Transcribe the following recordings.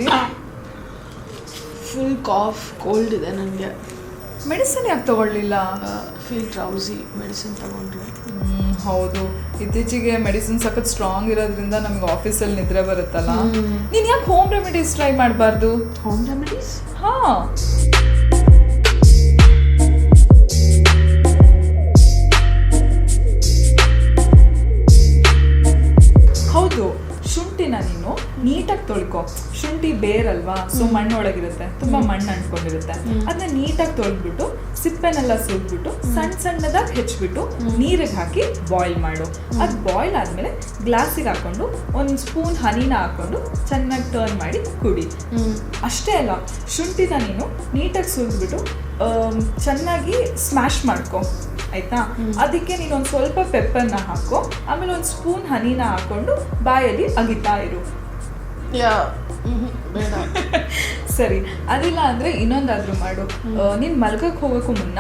Jahnavi? Full calf cold ಇದೆ ನನಗೆ. Medicine ಯಾಕೆ ತಗೊಳ್ಳಿಲ್ಲ? ಫೀಲ್ ಡ್ರೌಸಿ ಮೆಡಿಸಿನ್ ತಗೊಂಡ್ರೆ. ಹೌದು, ಇತ್ತೀಚೆಗೆ ಮೆಡಿಸಿನ್ ಸಖತ್ ಸ್ಟ್ರಾಂಗ್ ಇರೋದ್ರಿಂದ ನಮ್ಗೆ ಆಫೀಸಲ್ಲಿ ನಿದ್ರೆ ಬರುತ್ತಲ್ಲ. ನೀನು ಯಾಕೆ ಹೋಮ್ ರೆಮಿಡೀಸ್ ಟ್ರೈ ಮಾಡಬಾರ್ದು? Home remedies? ಹಾಂ, ಹೌದು. ಶುಂಠಿನ ನೀನು ನೀಟಾಗಿ ತೊಳ್ಕೊ. ಶುಂಠಿ ಬೇರಲ್ವಾ, ಸೊ ಮಣ್ಣೊಳಗಿರುತ್ತೆ, ತುಂಬಾ ಮಣ್ಣು ಅಂಟ್ಕೊಂಡಿರುತ್ತೆ. ಅದನ್ನ ನೀಟಾಗಿ ತೊಳೆದ್ಬಿಟ್ಟು ಸಿಪ್ಪೆನೆಲ್ಲ ಸುಲ್ಬಿಟ್ಟು ಸಣ್ಣದಾಗಿ ಹೆಚ್ಚಿಬಿಟ್ಟು ನೀರಿಗೆ ಹಾಕಿ ಬಾಯ್ಲ್ ಮಾಡು. ಅದು ಬಾಯ್ಲ್ ಆದ್ಮೇಲೆ ಗ್ಲಾಸಿಗೆ ಹಾಕೊಂಡು ಒಂದು ಸ್ಪೂನ್ ಹನಿನ ಹಾಕೊಂಡು ಚೆನ್ನಾಗಿ ಟರ್ನ್ ಮಾಡಿ ಕುಡಿ. ಅಷ್ಟೇ ಅಲ್ಲ, ಶುಂಠಿನ ನೀನು ನೀಟಾಗಿ ಸುಲ್ಬಿಟ್ಟು ಚೆನ್ನಾಗಿ ಸ್ಮ್ಯಾಶ್ ಮಾಡ್ಕೊ, ಆಯ್ತಾ? ಅದಕ್ಕೆ ನೀನು ಒಂದು ಸ್ವಲ್ಪ ಪೆಪ್ಪರ್ನ ಹಾಕೋ, ಆಮೇಲೆ ಒಂದು ಸ್ಪೂನ್ ಹನಿನ ಹಾಕೊಂಡು ಬಾಯಲ್ಲಿ ಅಗಿತಾ ಇರು. ಬೇಡ. ಸರಿ, ಅದಿಲ್ಲ ಅಂದ್ರೆ ಇನ್ನೊಂದಾದ್ರೂ ಮಾಡು. ನೀನ್ ಮಲ್ಗಕ್ಕೆ ಹೋಗೋಕ್ಕೂ ಮುನ್ನ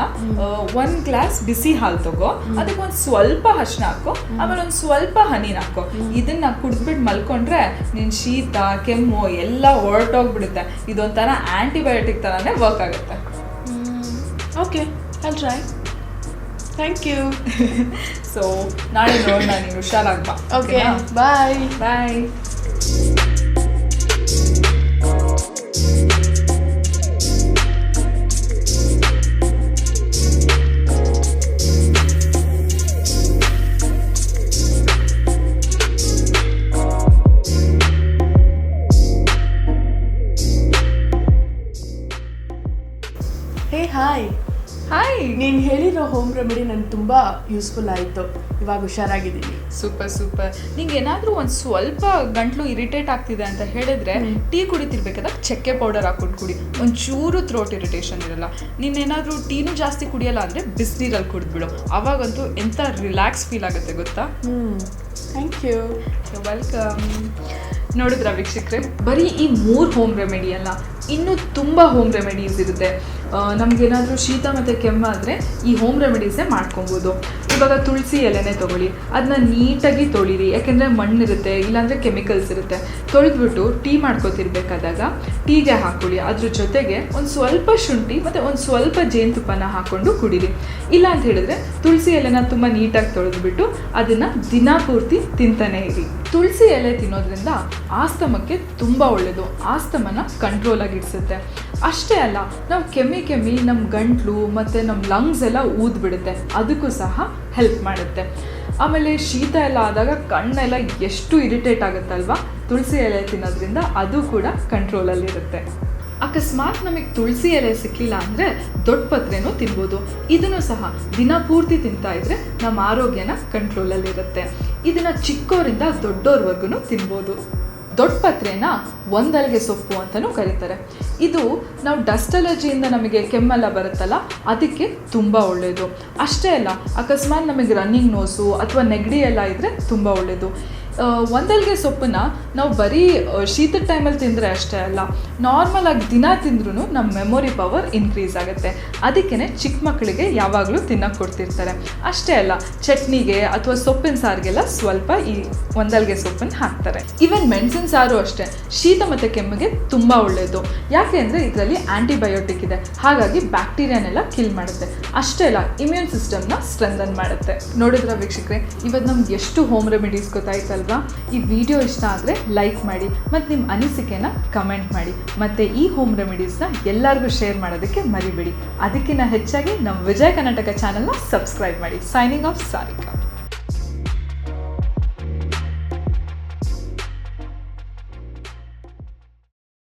1 ಗ್ಲಾಸ್ ಬಿಸಿ ಹಾಲು ತಗೋ, ಅದಕ್ಕೆ ಒಂದು ಸ್ವಲ್ಪ ಅರಿಶಿನ ಹಾಕೋ, ಆಮೇಲೆ ಒಂದು ಸ್ವಲ್ಪ ಹನಿನ ಹಾಕೋ. ಇದನ್ನ ಕುಡಿದ್ಬಿಟ್ಟು ಮಲ್ಕೊಂಡ್ರೆ ನಿನ್ ಶೀತ ಕೆಮ್ಮು ಎಲ್ಲ ಹೊರಟೋಗ್ಬಿಡುತ್ತೆ. ಇದೊಂಥರ ಆಂಟಿಬಯೋಟಿಕ್ ತರಾನೇ ವರ್ಕ್ ಆಗುತ್ತೆ. Okay, I'll try. Thank you. So ನಾಳೆ ನೋಡೋಣ, ನೀನು ಹುಷಾರಾಗ್ಬಾ. Okay, bye. Bye. Hey hi. Hi. ನೀನು ಹೇಳಿರೋ ಹೋಮ್ ರೆಮಿಡಿ ನನಗೆ ತುಂಬ ಯೂಸ್ಫುಲ್ ಆಯಿತು. ಇವಾಗ ಹುಷಾರಾಗಿದ್ದೀನಿ. ಸೂಪರ್. ನಿಂಗೆ ಏನಾದರೂ ಒಂದು ಸ್ವಲ್ಪ ಗಂಟ್ಲು ಇರಿಟೇಟ್ ಆಗ್ತಿದೆ ಅಂತ ಹೇಳಿದ್ರೆ ಟೀ ಕುಡಿತಿರ್ಬೇಕಾದಾಗ ಚಕ್ಕೆ ಪೌಡರ್ ಹಾಕೊಂಡು ಕುಡಿ. ಒಂಚೂರು ಥ್ರೋಟ್ ಇರಿಟೇಷನ್ ಇರಲ್ಲ. ನೀನೇನಾದರೂ ಟೀನೂ ಜಾಸ್ತಿ ಕುಡಿಯಲ್ಲ ಅಂದರೆ ಬಿಸಿನೀರಲ್ಲಿ ಕುಡಿದ್ಬಿಡು. ಅವಾಗಂತೂ ಎಂಥ ರಿಲ್ಯಾಕ್ಸ್ ಫೀಲ್ ಆಗುತ್ತೆ ಗೊತ್ತಾ? Thank you. ವೆಲ್ಕಮ್. ನೋಡಿದ್ರ ವೀಕ್ಷಕರೇ, ಬರೀ ಈ 3 ಹೋಮ್ ರೆಮಿಡಿ ಅಲ್ಲ, ಇನ್ನೂ ತುಂಬ ಹೋಮ್ ರೆಮಿಡೀಸ್ ಇರುತ್ತೆ. ನಮಗೇನಾದರೂ ಶೀತ ಮತ್ತು ಕೆಮ್ಮಾದರೆ ಈ ಹೋಮ್ ರೆಮಿಡೀಸೇ ಮಾಡ್ಕೊಬೋದು. ಇವಾಗ ತುಳಸಿ ಎಲೆನೇ ತೊಗೊಳ್ಳಿ, ಅದನ್ನ ನೀಟಾಗಿ ತೊಳಿರಿ, ಯಾಕೆಂದರೆ ಮಣ್ಣಿರುತ್ತೆ, ಇಲ್ಲಾಂದರೆ ಕೆಮಿಕಲ್ಸ್ ಇರುತ್ತೆ. ತೊಳೆದ್ಬಿಟ್ಟು ಟೀ ಮಾಡ್ಕೊತಿರ್ಬೇಕಾದಾಗ ಟೀಗೆ ಹಾಕ್ಕೊಳ್ಳಿ. ಅದ್ರ ಜೊತೆಗೆ ಒಂದು ಸ್ವಲ್ಪ ಶುಂಠಿ ಮತ್ತು ಒಂದು ಸ್ವಲ್ಪ ಜೇನುತುಪ್ಪನ ಹಾಕ್ಕೊಂಡು ಕುಡೀರಿ. ಇಲ್ಲ ಅಂತ ಹೇಳಿದ್ರೆ ತುಳಸಿ ಎಲೆನ ತುಂಬ ನೀಟಾಗಿ ತೊಳೆದ್ಬಿಟ್ಟು ಅದನ್ನು ದಿನ ಪೂರ್ತಿ ತಿಂತಾನೆ ಇರಿ. ತುಳಸಿ ಎಲೆ ತಿನ್ನೋದ್ರಿಂದ ಆಸ್ತಮಕ್ಕೆ ತುಂಬ ಒಳ್ಳೆಯದು. ಆಸ್ತಮನ ಕಂಟ್ರೋಲಾಗಿಡಿಸುತ್ತೆ. ಅಷ್ಟೇ ಅಲ್ಲ, ನಾವು ಕೆಮ್ಮಿ ನಮ್ಮ ಗಂಟ್ಲು ಮತ್ತು ನಮ್ಮ ಲಂಗ್ಸ್ ಎಲ್ಲ ಊದ್ಬಿಡುತ್ತೆ, ಅದಕ್ಕೂ ಸಹ ಹೆಲ್ಪ್ ಮಾಡುತ್ತೆ. ಆಮೇಲೆ ಶೀತ ಎಲ್ಲ ಆದಾಗ ಕಣ್ಣೆಲ್ಲ ಎಷ್ಟು ಇರಿಟೇಟ್ ಆಗುತ್ತಲ್ವಾ, ತುಳಸಿ ಎಲೆ ತಿನ್ನೋದ್ರಿಂದ ಅದು ಕೂಡ ಕಂಟ್ರೋಲಲ್ಲಿರುತ್ತೆ. ಅಕಸ್ಮಾತ್ ನಮಗೆ ತುಳಸಿ ಎಲೆ ಸಿಕ್ಕಿಲ್ಲ ಅಂದರೆ ದೊಡ್ಡ ಪತ್ರೆನೂ ತಿನ್ಬೋದು. ಇದನ್ನು ಸಹ ದಿನ ಪೂರ್ತಿ ತಿಂತಾ ಇದ್ರೆ ನಮ್ಮ ಆರೋಗ್ಯನ ಕಂಟ್ರೋಲಲ್ಲಿರುತ್ತೆ. ಇದನ್ನು ಚಿಕ್ಕವರಿಂದ ದೊಡ್ಡೋರ್ವರೆಗೂ ತಿನ್ಬೋದು. ದೊಡ್ಡ ಪತ್ರೆನ ಒಂದಲ್ಗೆ ಸೊಪ್ಪು ಅಂತಲೂ ಕರೀತಾರೆ. ಇದು ನಾವು ಡಸ್ಟ್ ಅಲರ್ಜಿಯಿಂದ ನಮಗೆ ಕೆಮ್ಮೆಲ್ಲ ಬರುತ್ತಲ್ಲ, ಅದಕ್ಕೆ ತುಂಬ ಒಳ್ಳೆಯದು. ಅಷ್ಟೇ ಅಲ್ಲ, ಅಕಸ್ಮಾತ್ ನಮಗೆ ರನ್ನಿಂಗ್ ನೋಸು ಅಥವಾ ನೆಗಡಿ ಎಲ್ಲ ಇದ್ದರೆ ತುಂಬ ಒಳ್ಳೆಯದು. ಒಂದಲ್ಗೆ ಸೊಪ್ಪನ್ನ ನಾವು ಬರೀ ಶೀತದ ಟೈಮಲ್ಲಿ ತಿಂದರೆ ಅಷ್ಟೇ ಅಲ್ಲ, ನಾರ್ಮಲಾಗಿ ದಿನ ತಿಂದ್ರೂ ನಮ್ಮ ಮೆಮೊರಿ ಪವರ್ ಇನ್ಕ್ರೀಸ್ ಆಗುತ್ತೆ. ಅದಕ್ಕೇ ಚಿಕ್ಕ ಮಕ್ಕಳಿಗೆ ಯಾವಾಗಲೂ ತಿನ್ನೋಕ್ಕೆ ಕೊಡ್ತಿರ್ತಾರೆ. ಅಷ್ಟೇ ಅಲ್ಲ, ಚಟ್ನಿಗೆ ಅಥವಾ ಸೊಪ್ಪಿನ ಸಾರಿಗೆಲ್ಲ ಸ್ವಲ್ಪ ಈ ಒಂದಲ್ಗೆ ಸೊಪ್ಪನ್ನು ಹಾಕ್ತಾರೆ. ಈವನ್ ಮೆಣಸಿನ ಸಾರು ಅಷ್ಟೇ ಶೀತ ಮತ್ತು ಕೆಮ್ಮಿಗೆ ತುಂಬ ಒಳ್ಳೆಯದು. ಯಾಕೆ ಅಂದರೆ ಇದರಲ್ಲಿ ಆ್ಯಂಟಿಬಯೋಟಿಕ್ ಇದೆ, ಹಾಗಾಗಿ ಬ್ಯಾಕ್ಟೀರಿಯಾನೆಲ್ಲ ಕಿಲ್ ಮಾಡುತ್ತೆ. ಅಷ್ಟೇ ಅಲ್ಲ, ಇಮ್ಯೂನ್ ಸಿಸ್ಟಮ್ನ ಸ್ಟ್ರೆಂಥನ್ ಮಾಡುತ್ತೆ. ನೋಡಿದ್ರ ವೀಕ್ಷಕರೇ, ಇವತ್ತು ನಮ್ಗೆ ಎಷ್ಟು ಹೋಮ್ ರೆಮಿಡೀಸ್ ಗೊತ್ತಾಯ್ತಲ್ವ? ಈ ವಿಡಿಯೋ ಇಷ್ಟ ಆದರೆ ಲೈಕ್ ಮಾಡಿ ಮತ್ತು ನಿಮ್ಮ ಅನಿಸಿಕೆನ ಕಮೆಂಟ್ ಮಾಡಿ. ಮತ್ತು ಈ ಹೋಮ್ ರೆಮಿಡೀಸ್ನ ಎಲ್ಲರಿಗೂ ಶೇರ್ ಮಾಡೋದಕ್ಕೆ ಮರಿಬೇಡಿ. ಅದಕ್ಕಿಂತ ಹೆಚ್ಚಾಗಿ ನಮ್ಮ ವಿಜಯ ಕರ್ನಾಟಕ ಚಾನಲ್ನ ಸಬ್ಸ್ಕ್ರೈಬ್ ಮಾಡಿ. Signing off Sarika.